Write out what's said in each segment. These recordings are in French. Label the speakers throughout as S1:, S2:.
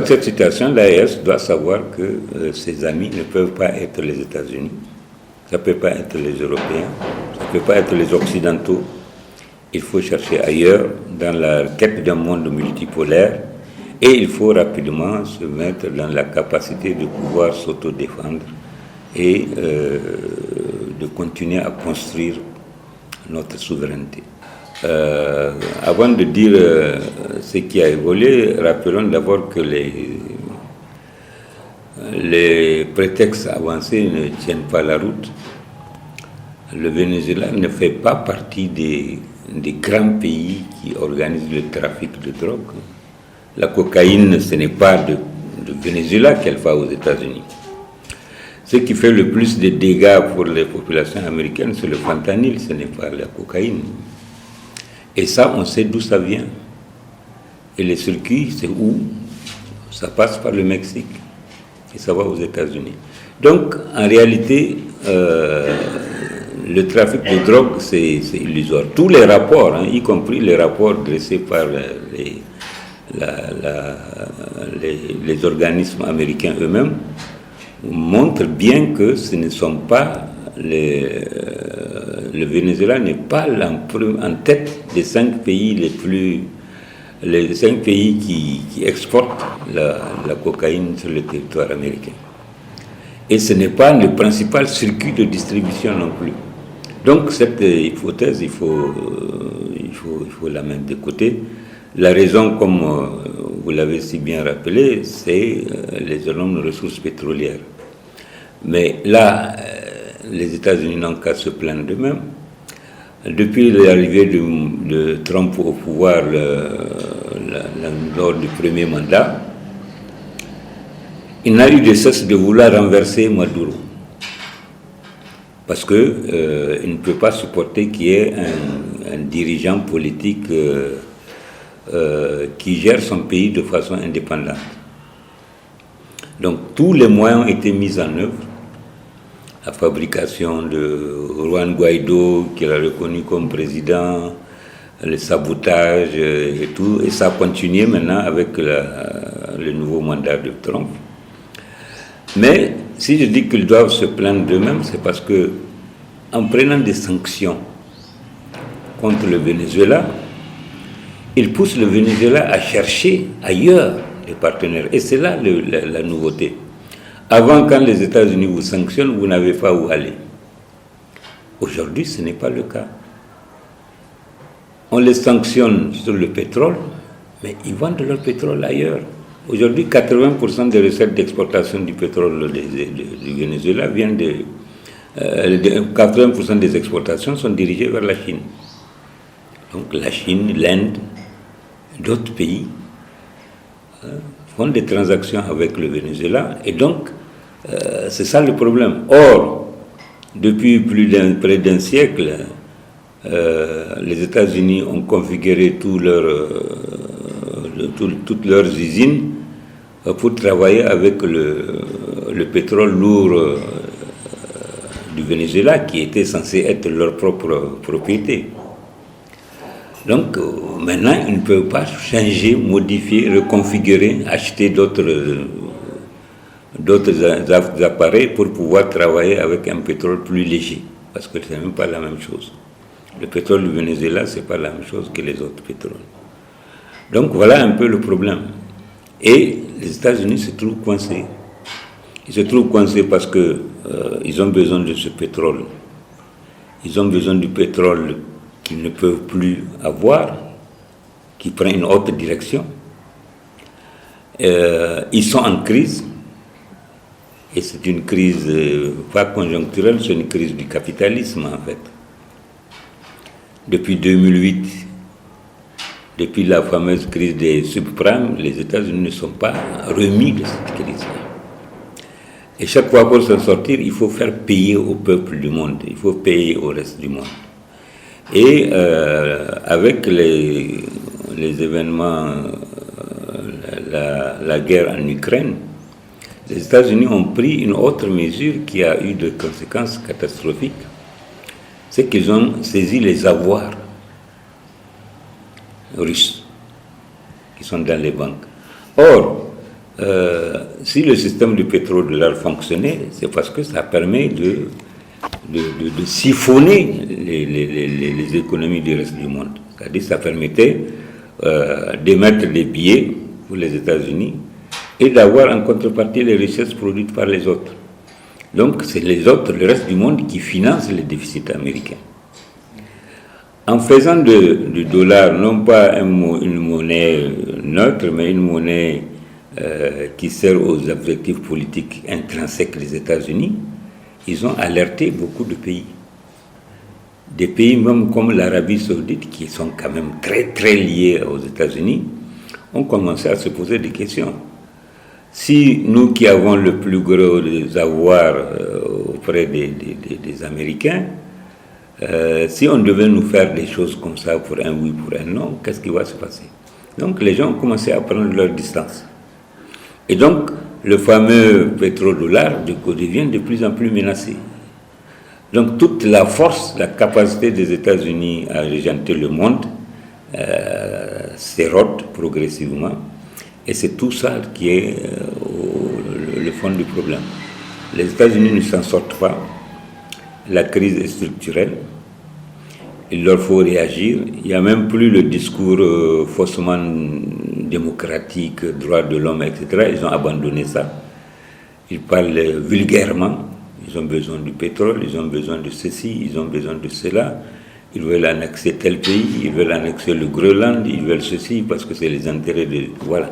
S1: Dans cette situation, l'AES doit savoir que ses amis ne peuvent pas être les États-Unis, ça ne peut pas être les Européens, ça ne peut pas être les Occidentaux. Il faut chercher ailleurs, dans la quête d'un monde multipolaire, et il faut rapidement se mettre dans la capacité de pouvoir s'autodéfendre et de continuer à construire notre souveraineté. Avant de dire ce qui a évolué, rappelons d'abord que les prétextes avancés ne tiennent pas la route. Le Venezuela ne fait pas partie des grands pays qui organisent le trafic de drogue. La cocaïne, ce n'est pas de Venezuela qu'elle va aux États-Unis. Ce qui fait le plus de dégâts pour les populations américaines, c'est le fentanyl, ce n'est pas la cocaïne. Et ça, on sait d'où ça vient. Et les circuits, c'est où? Ça passe par le Mexique et ça va aux États-Unis. Donc, en réalité, le trafic de drogue, c'est illusoire. Tous les rapports, y compris les rapports dressés par les organismes américains eux-mêmes, montrent bien que ce ne sont pas le Venezuela n'est pas en tête des 5 pays les 5 pays qui exportent la cocaïne sur le territoire américain. Et ce n'est pas le principal circuit de distribution non plus. Donc cette hypothèse, il faut la mettre de côté. La raison, comme vous l'avez si bien rappelé, c'est les énormes ressources pétrolières. Mais là, les États-Unis n'ont qu'à se plaindre d'eux-mêmes. Depuis l'arrivée de Trump au pouvoir lors du premier mandat, il n'a eu de cesse de vouloir renverser Maduro. Parce qu'il ne peut pas supporter qu'il y ait un dirigeant politique qui gère son pays de façon indépendante. Donc tous les moyens ont été mis en œuvre. La fabrication de Juan Guaido, qu'il a reconnu comme président, le sabotage et tout, et ça a continué maintenant avec le nouveau mandat de Trump. Mais si je dis qu'ils doivent se plaindre d'eux-mêmes, c'est parce que en prenant des sanctions contre le Venezuela, ils poussent le Venezuela à chercher ailleurs des partenaires. Et c'est là la nouveauté. Avant, quand les États-Unis vous sanctionnent, vous n'avez pas où aller. Aujourd'hui, ce n'est pas le cas. On les sanctionne sur le pétrole, mais ils vendent leur pétrole ailleurs. Aujourd'hui, 80% des recettes d'exportation du pétrole du Venezuela viennent 80% des exportations sont dirigées vers la Chine. Donc la Chine, l'Inde, d'autres pays font des transactions avec le Venezuela et donc c'est ça le problème. Or, depuis près d'un siècle, les États-Unis ont configuré toutes leurs usines pour travailler avec le pétrole lourd du Venezuela qui était censé être leur propre propriété. Donc maintenant, ils ne peuvent pas changer, modifier, reconfigurer, acheter d'autres appareils pour pouvoir travailler avec un pétrole plus léger, parce que ce n'est même pas la même chose. Le pétrole du Venezuela, ce n'est pas la même chose que les autres pétroles. Donc voilà un peu le problème. Et les États-Unis se trouvent coincés. Ils se trouvent coincés parce qu'ils ont besoin de ce pétrole. Ils ont besoin du pétrole qu'ils ne peuvent plus avoir, qui prend une autre direction. Ils sont en crise, et c'est une crise pas conjoncturelle, c'est une crise du capitalisme en fait. Depuis 2008, depuis la fameuse crise des subprimes, les États-Unis ne sont pas remis de cette crise. Et chaque fois pour s'en sortir, il faut faire payer au peuple du monde, il faut payer au reste du monde. Et avec les événements, la guerre en Ukraine, les États-Unis ont pris une autre mesure qui a eu de conséquences catastrophiques. C'est qu'ils ont saisi les avoirs russes qui sont dans les banques. Or, si le système du pétrole-dollar fonctionnait, c'est parce que ça permet de siphonner les économies du reste du monde. C'est-à-dire que ça permettait d'émettre des billets pour les États-Unis et d'avoir en contrepartie les richesses produites par les autres. Donc c'est les autres, le reste du monde, qui finance les déficits américains. En faisant du dollar non pas une monnaie neutre, mais une monnaie qui sert aux objectifs politiques intrinsèques des États-Unis, ils ont alerté beaucoup de pays. Des pays même comme l'Arabie Saoudite, qui sont quand même très très liés aux États-Unis, ont commencé à se poser des questions. Si nous qui avons le plus gros des avoirs auprès des Américains, si on devait nous faire des choses comme ça pour un oui, pour un non, qu'est-ce qui va se passer? Donc les gens ont commencé à prendre leur distance. Et donc le fameux pétrodollar devient de plus en plus menacé. Donc toute la force, la capacité des États-Unis à régenter le monde s'érode progressivement. Et c'est tout ça qui est le fond du problème. Les États-Unis ne s'en sortent pas. La crise est structurelle. Il leur faut réagir. Il n'y a même plus le discours faussement démocratique, droits de l'homme, etc. Ils ont abandonné ça. Ils parlent vulgairement. Ils ont besoin du pétrole, ils ont besoin de ceci, ils ont besoin de cela. Ils veulent annexer tel pays, ils veulent annexer le Groenland, ils veulent ceci parce que c'est les intérêts de... Voilà.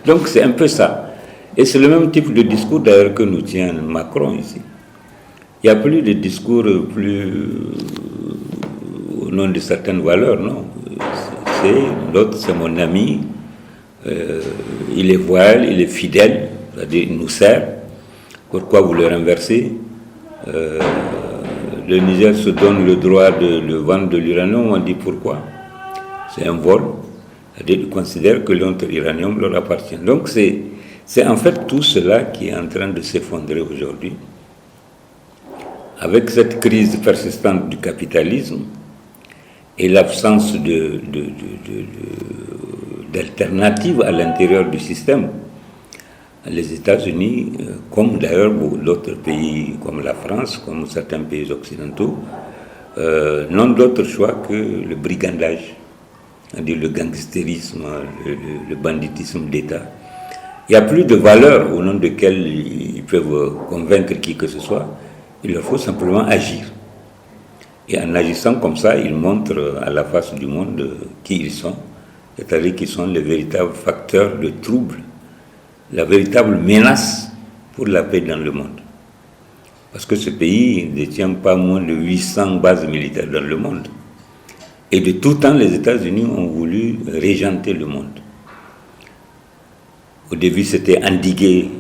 S1: Donc c'est un peu ça. Et c'est le même type de discours d'ailleurs que nous tient Macron ici. Il n'y a plus de discours plus au nom de certaines valeurs, non. L'autre, c'est mon ami, il est voile, il est fidèle, c'est-à-dire il nous sert. Pourquoi vous le renversez? Le Niger se donne le droit de vendre de l'uranium, on dit pourquoi? C'est un vol. C'est-à-dire qu'ils considèrent que l'uranium leur appartient. Donc c'est en fait tout cela qui est en train de s'effondrer aujourd'hui. Avec cette crise persistante du capitalisme et l'absence d'alternatives à l'intérieur du système, les États-Unis, comme d'ailleurs d'autres pays comme la France, comme certains pays occidentaux, n'ont d'autre choix que le brigandage, c'est-à-dire le gangstérisme, le banditisme d'État. Il n'y a plus de valeurs au nom desquelles ils peuvent convaincre qui que ce soit. Il leur faut simplement agir. Et en agissant comme ça, ils montrent à la face du monde qui ils sont, c'est-à-dire qu'ils sont les véritables facteurs de trouble, la véritable menace pour la paix dans le monde. Parce que ce pays ne détient pas moins de 800 bases militaires dans le monde. Et de tout temps, les États-Unis ont voulu régenter le monde. Au début, c'était endiguer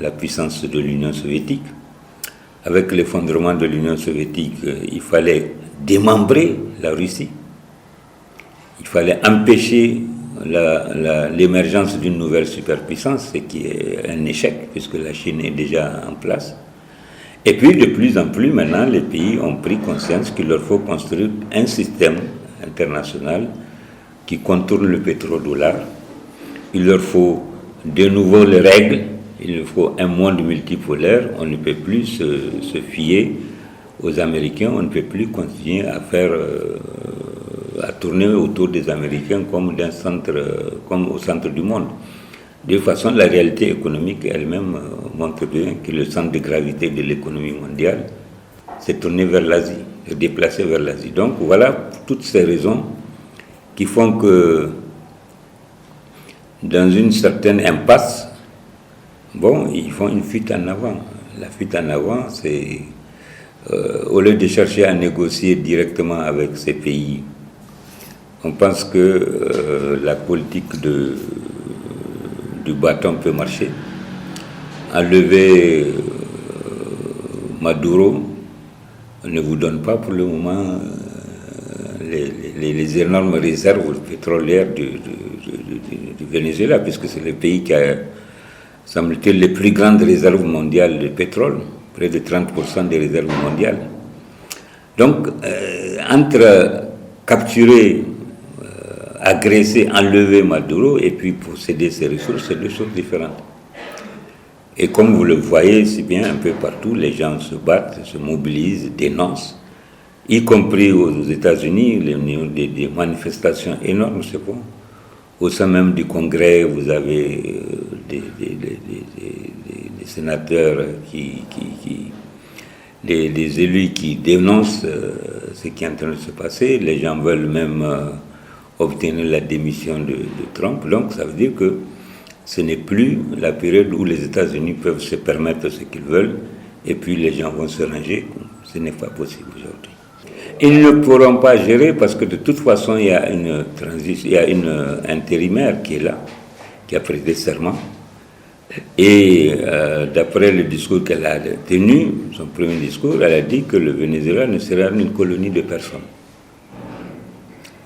S1: la puissance de l'Union soviétique. Avec l'effondrement de l'Union soviétique, il fallait démembrer la Russie. Il fallait empêcher l'émergence d'une nouvelle superpuissance, ce qui est un échec, puisque la Chine est déjà en place. Et puis, de plus en plus, maintenant, les pays ont pris conscience qu'il leur faut construire un système international qui contourne le pétrodollar. Il leur faut de nouveau les règles. Il leur faut un monde multipolaire. On ne peut plus se fier aux Américains. On ne peut plus continuer à à tourner autour des Américains comme au centre du monde. De toute façon, la réalité économique elle-même montre bien que le centre de gravité de l'économie mondiale s'est tourné vers l'Asie, s'est déplacé vers l'Asie. Donc voilà toutes ces raisons qui font que dans une certaine impasse, ils font une fuite en avant. La fuite en avant, c'est au lieu de chercher à négocier directement avec ces pays, on pense que la politique du bâton peut marcher. Enlever Maduro ne vous donne pas pour le moment les énormes réserves pétrolières du Venezuela, puisque c'est le pays qui a, semble-t-il, les plus grandes réserves mondiales de pétrole, près de 30% des réserves mondiales. Donc, entre capturer, agresser, enlever Maduro et puis posséder ses ressources, c'est deux choses différentes. Et comme vous le voyez si bien, un peu partout, les gens se battent, se mobilisent, dénoncent, y compris aux États-Unis, des manifestations énormes, c'est bon. Au sein même du Congrès, vous avez des sénateurs des élus qui dénoncent ce qui est en train de se passer. Les gens veulent même obtenir la démission de Trump. Donc ça veut dire que ce n'est plus la période où les États-Unis peuvent se permettre ce qu'ils veulent et puis les gens vont se ranger. Ce n'est pas possible aujourd'hui. Ils ne pourront pas gérer parce que de toute façon, il y a une intérimaire qui est là, qui a prêté serment. Et d'après le discours qu'elle a tenu, son premier discours, elle a dit que le Venezuela ne sera une colonie de personne.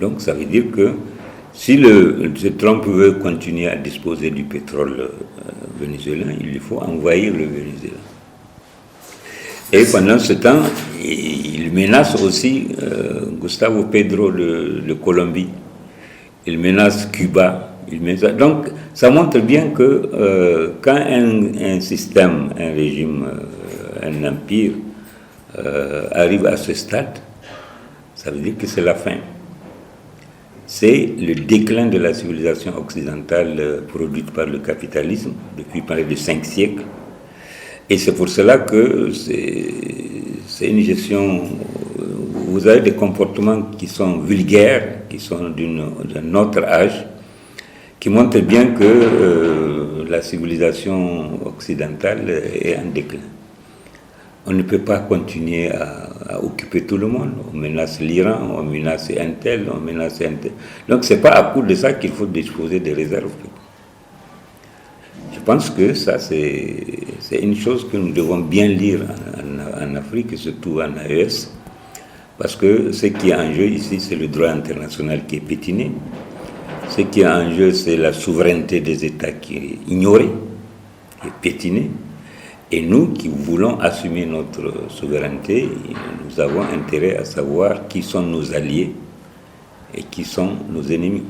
S1: Donc ça veut dire que si Trump veut continuer à disposer du pétrole vénézuélien, il lui faut envahir le Venezuela. Et pendant ce temps, il menace aussi Gustavo Petro de Colombie. Il menace Cuba. Donc, ça montre bien que quand un système, un régime, un empire arrive à ce stade, ça veut dire que c'est la fin. C'est le déclin de la civilisation occidentale produite par le capitalisme depuis près de 5 siècles. Et c'est pour cela que c'est une gestion. Vous avez des comportements qui sont vulgaires, qui sont d'un autre âge, qui montrent bien que la civilisation occidentale est en déclin. On ne peut pas continuer à occuper tout le monde. On menace l'Iran, on menace un tel, on menace un tel. Donc c'est pas à cause de ça qu'il faut disposer des réserves. Je pense que ça, c'est une chose que nous devons bien lire en Afrique, et surtout en AES, parce que ce qui est en jeu ici, c'est le droit international qui est pétiné. Ce qui est en jeu, c'est la souveraineté des États qui est ignorée, qui est pétinée. Et nous qui voulons assumer notre souveraineté, nous avons intérêt à savoir qui sont nos alliés et qui sont nos ennemis.